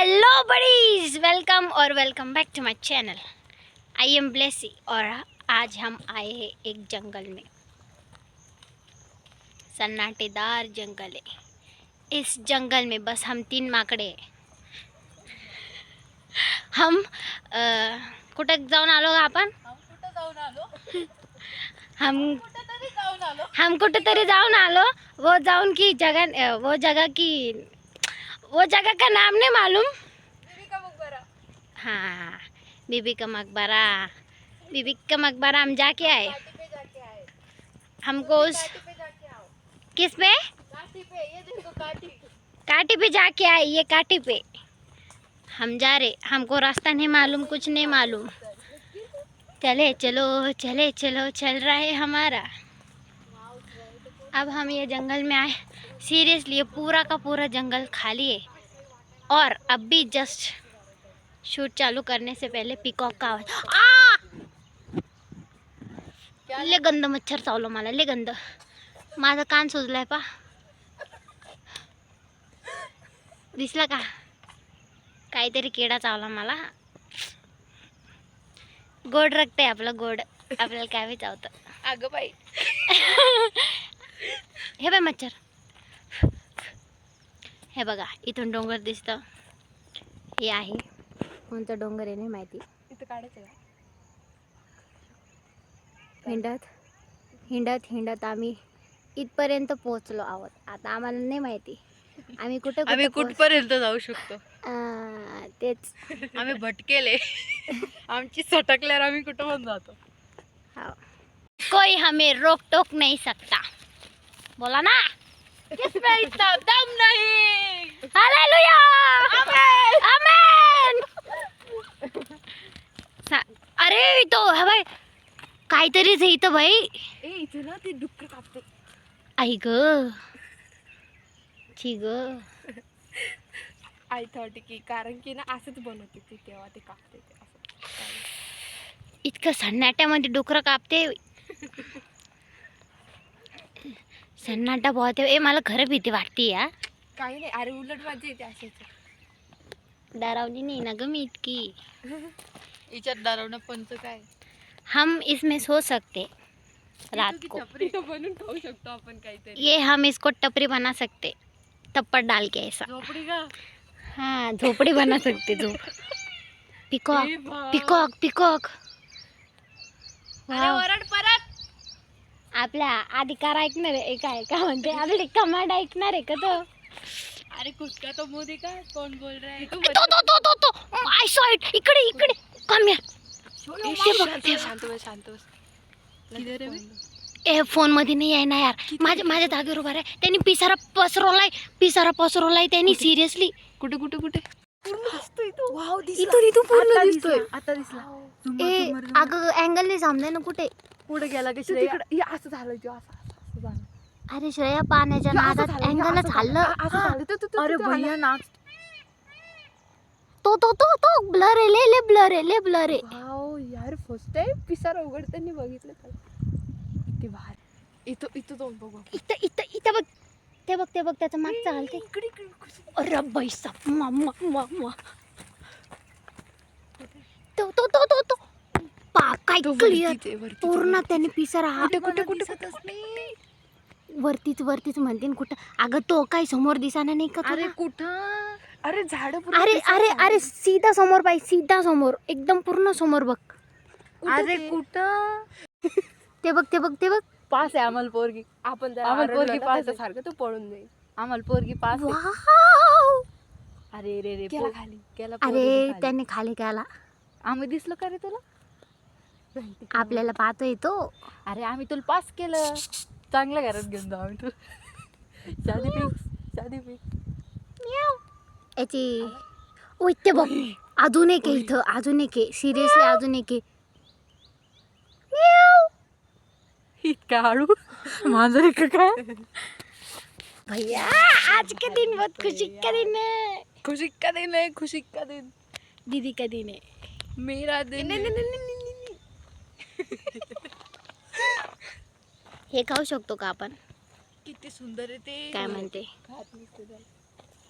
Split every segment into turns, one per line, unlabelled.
Hello buddies, welcome और welcome back to my channel. I am Blessy और आज हम आए हैं एक जंगल में। सन्नाटेदार जंगल है। इस जंगल में बस हम 3 माकडे हैं। हम कुठं जाऊन आलो आपण? हम कुठेतरी जाऊन आलो। वो जगह का नाम नहीं मालूम। बीबी का मकबरा। हाँ, बीबी का मकबरा हम जाके आए। हमको उस किस पे? काटी पे। ये देखो काटी पे जाके आए। ये काटी पे हम जा रहे। हमको रास्ता नहीं मालूम, कुछ नहीं मालूम। चले चलो चल रहा है हमारा। अब हम ये जंगल में आए। सीरियसली ये पूरा का पूरा जंगल खाली है। और अब भी जस्ट शूट चालू करने से पहले पिकॉक का आवाज। ले गंध मच्छर चावलं मला, ले गंध। माझा कान सुजलाय पा, दिसला का? काहीतरी किडा चावला मला। गोड रक्त आहे आपलं, गोड। आपल्याला काय बी चावतं। अगं बाई हे बाय मच्छर। हे बघा, इथून डोंगर दिसतं। हे आहे कोणतं डोंगर आहे नाही माहिती।
इथं काढायचं का?
हिंडत आम्ही इथपर्यंत पोहोचलो आहोत। आता आम्हाला नाही माहिती आम्ही
कुठपर्यंत जाऊ शकतो।
तेच
आम्ही भटकेले। आमची सटकल्यावर आम्ही कुठं पण जातो।
कोई हमें रोक टोक नहीं सकता। बोला ना,
किसमें इतना दम नहीं।
हालेलुया, आमेन। अरे तो है भाई, काहीतरीच आहे इथं भाई।
इथं ना ते डुक्कर कापते।
आई ग, छी ग।
आय थॉट की कारण की ना असंच बनवते ती, तेव्हा ते कापते ते असं।
इतकं सन्नाट्यामध्ये डुकरं कापते। सन्नाटा बहुत आहे। मला खरं भीती वाटते या।
काही नाही, अरे उलट मजा येते अशाच।
डरावली नाही ना ग मी इतकी।
हिच्यात डरवणं पंच काय।
हम इसमें सो सकते रात को।
टपरी बनवून खाऊ शकतो आपण काहीतरी।
ये हम इसको टपरी बना सकते, तप्पड़ डाल के ऐसा।
झोपडी का?
हाँ, झोपड़ी बना सकते। Peacock peacock.
ओरड परत।
आपल्या अधिकार ऐकणार आहे काय का म्हणते? आपली कमांड ऐकणार आहे का तो?
अरे कुठका तो मोदी का कोण बोल रहा है?
तो आय सॉ इट। इकडे कम या।
शांत बस। किधर है?
ए फोन मध्ये नाही आहे ना यार। माझ्या जागेवर उभा आहे। त्यांनी पिसारा पसरवलाय त्यांनी। सिरियसली
कुठे पूर्ण दिसतोय तो। वाव,
इथून पूर्ण दिसतोय।
आता दिसला।
ए अगं अँगल नाही सामने ना। कुठे
गेला की श्रेया? असं झालं तो, असं झालं।
अरे श्रेया पाण्याच्या नादात अँगलच हल्लं।
अरे भैया नाच।
तो ब्लर आहे, ले ब्लर आहे।
वाव यार, फर्स्ट टाइम पिसारा उघडताना बघितलं त्याला। किती भारी। इथं जाऊन बघू।
इथं बघ, ते बघ त्याचं मागचं हालते। अरे बैसा मामा तो काय क्लिअर पूर्ण त्याने पिसारा।
कुठे
वरतीच म्हणते कुठं? अगं तो काय समोर दिसाना नाही का तुला?
अरे कुठं? अरे झाड।
अरे सीधा समोर पाहिजे, सीधा समोर, एकदम पूर्ण समोर बघ।
अरे कुठं?
ते बघ
पास आहे आम्हाला पोरगी। आम्हाला पोरगी पास आहे सारखं, तू पळून जाईल। आम्हाला पोरगी पास आहे।
वाव!
अरे रे खाली गेला।
अरे त्याने खाली गेला।
आम्ही दिसलो का रे तुला?
आपल्याला पाहतोय तो।
अरे आम्ही तुला पास केलं, चांगल्या घरात घेऊन जाऊ आम्ही तुला। शादी फिक्स।
याची ते बघ, अजून एक आहे इथं, अजून एक आहे। सिरियसली अजून एक आहे।
इतका हळू माझं काय?
भैया आज के दिन बहुत खुशी का दिन है।
खुशी का दिन।
दीदी का दिन है,
मेरा दिन।
हे खाऊ शकतो का आपण?
किती सुंदर आहे ते।
काय म्हणते?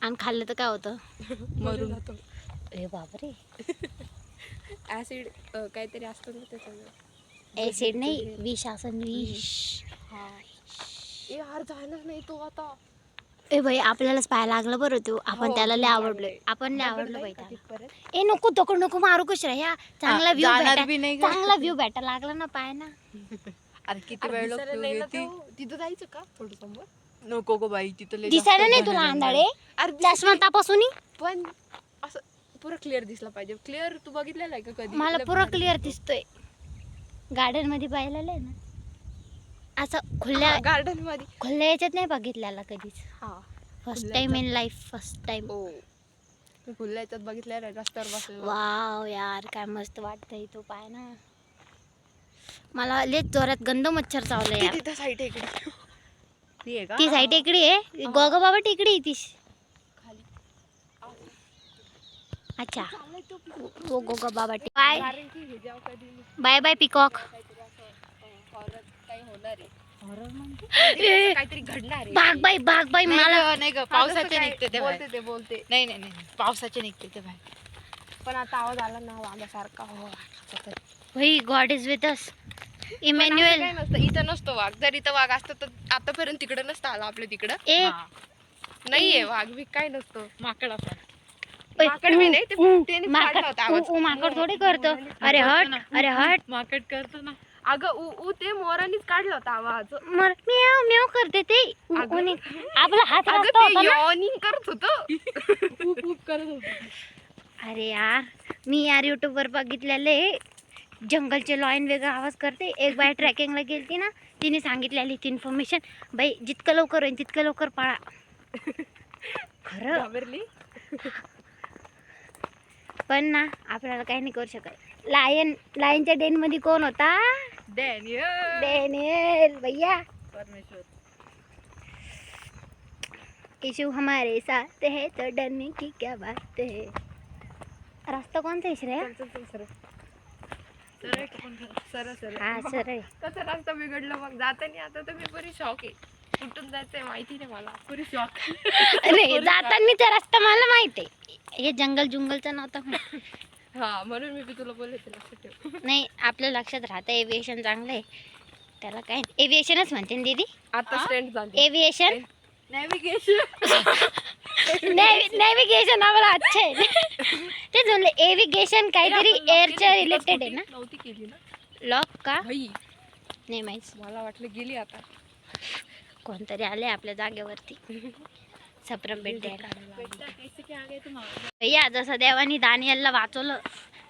आणि खाल्लं तर काय होतं?
मरून
जातो.
अरे बापरे.
ऍसिड काहीतरी असतं ना त्याच्यामुळे.
ऍसिड नाही, विष असं विष.
हा ए यार झाला नाही तो आता.
ए भाई आपल्यालाच पाय लागलं बरं तो. आपण
हो,
त्याला लय
खूप
आवडलोय.
लागलंय.
आपण लय
दगड
आवडलो
जाईल
बाई
का
त्याला.
तिथपर्यंत?
ए नको दगड नको मारू कशा ह्या. चांगला व्ह्यू
जाणार
भेटा,
बी नाही का?
चांगला व्ह्यू भेटा लागला ना पाय ना.
अरे किती
अरे
वेळ
दिसायला
लोक
नाही ना
येते.
तो. तिथं जायचं का थोडं समोर?
नको गो बाई तिथं लय
दिसायला
जास्त
नाही
घन
तुला
जंगल.
आंधळे.
अरे
चष्मा तपासून
पण असं पुरं क्लिअर दिसला पाहिजे. क्लिअर तू बघितलेलं आहे का कधी?
मला
लय
पुरं
भारी
क्लिअर
दिसतो.
दिसतोय. गार्डन मध्ये पाहिलेलं आहे ना, असं खुल्या
गार्डन मध्ये.
खुल्या याच्यात नाही बघितलेला कधीच.
हा
फर्स्ट
खुल्या
टाइम इन
याच्यात.
Life, first time.
हो मी खुल्या याच्यात बघितलेलं आहे रस्त्यावर बसलेलो.
वाव यार काय मस्त वाटतंय तो पाय ना. मला लय जोरात गंध मच्छर चावलं
ती
यार.
तिथं साईड इकडे.
ती आहे का?
ती साईड टेकडी आहे, गोगाबाबा टेकडी आहे ती.
खाली.
अच्छा
चाललाय तो
वो गोगाबाबा टेकडी. बाय
कारण की हे जेव्हा कधी
बाय बाय पिकॉक.
काहीतरी असं हॉरर काही होणार आहे.
हॉरर म्हणजे?
म्हणजे असं काहीतरी घडणार आहे.
भाग बाई मला.
नाही ग
हा, तसं
पावसाचे
काय
निघते ते बाहेर.
बोलते ते बोलते.
नाही नाही नाही पावसाचे निघते ते बाहेर.
पण आता आवाज आला ना वाघासारखा. हो
भाई गॉड इज विथ अस.
काय
इमॅन्युअल.
नसतं इथं नसतो वाघ. जर इथं वाघ असतं तर आतापर्यंत तिकडं नसतं आला आपल्या तिकडं.
ए
हा.
नाहीये वाघ बी काय नसतो.
माकड असं.
ओय,
माकड बी नाही, ते त्याने
माकड
काढला होता आवाज.
माकड थोडी करतो. अरे हट, अरे हट.
माकड करतो ना.
अगं ऊ ते मोरानीच काढला होता आवाज.
म्याव म्याव करते ते.
अगं.
आपला हात
अगं
रस्ता
ते
होता ना.
यॉर्निंग करत होतं.
ऊप ऊप करत होतो.
अरे यार मी यार YouTube वर बघितलेले जंगलचे लॉयन वेगळा आवाज करते. एक बाय ट्रॅकिंगला गेलती ना, तिने सांगितलेली ती इन्फॉर्मेशन. बाई जितकं लवकर होईल तितकं लवकर पळा. खरं
घाबरली.
पण ना आपल्याला काही नाही करू शकत. लायनच्या डेन मध्ये कोण होता?
डॅनियल.
डॅनियल भैया.
परमेश्वर.
यीशु हमारे साथ है तो डरने की क्या बात है. रास्ता कोणता आहे श्रेया?
चल चल चल
सरळ टपून ठेव.
सरळ सरळ.
हा सरळ.
कसा रस्ता बिघडला मग जाताना. आता तर मी पुरी शॉक आहे. कुठून जायचंय माहिती नाही मला. पुरी शॉक.
नाही जाताना ते रस्ता मला माहित आहे. हे जंगल जुंगलचा नव्हता माहित.
हा म्हणून मी बी तुला बोलले लक्षात ठेव.
नाही आपल्या लक्षात राहतं. एव्हिएशन चांगलं आहे. त्याला काय एव्हिएशनच म्हणते ना दीदी.
आता स्टँड झाली.
Aviation
navigation.
नेव्हिगेशन आम्हाला अच्छा आहे. तेच म्हणलं एव्हिगेशन काहीतरी एअरच्या रिलेटेड आहे ना.
नव्हती केली ना
लॉक का
भाई.
नाही माहित.
मला वाटलं गेली आता.
कोणतरी आले आपल्या जागेवरती. सप्रम भेट द्यायला. भैया जसं देवानी दानियलला वाचवलं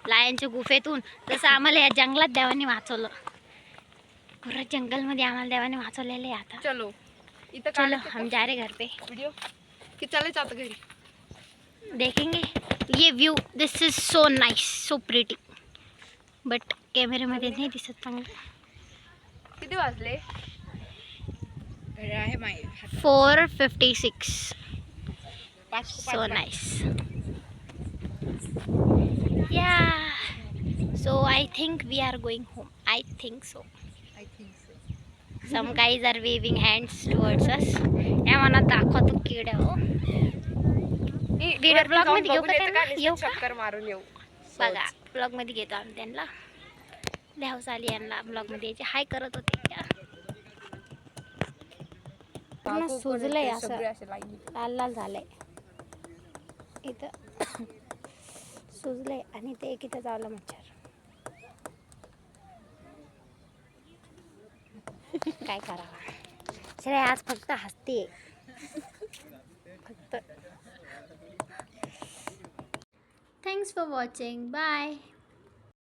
लायनच्या गुफेतून, तसं आम्हाला या जंगलात देवानी वाचवलं. पुरा जंगलमध्ये आम्हाला देवानी वाचवलेलं आहे. आता
चलो इथं
चलो
काढायचं
हम जा रहे घर पे.
व्हिडिओ की चालायचं आता घरी.
देखेंगे ये view. This is so nice, so pretty. But कॅमेऱ्यामध्ये नाही दिसत चांगलं.
किती वाजले?
घड्याळ आहे माय.
4:56. So nice. Yeah. So I think we are going home. I think so.
I think so.
Some guys are waving hands towards us. या मनात दाखवा तू किड्या हो.
व्हिडिओ
ब्लॉग मध्ये घेऊ का त्यांना? येऊ का?
चक्कर मारून येऊ.
बघा ब्लॉग मध्ये घेतो आम्ही त्यांना. द्यावस आली यांना ब्लॉग मध्ये यायचे. हाय करत होते त्या. पूर्ण सुजलंय असं.
सगळे असे लाईनी.
लाल लाल झालंय इथं. सुजलंय आणि ते एक इथं चावलं मच्छर. काय करावं. श्रेया आज फक्त हसते फक्त. Thanks for watching. बाय.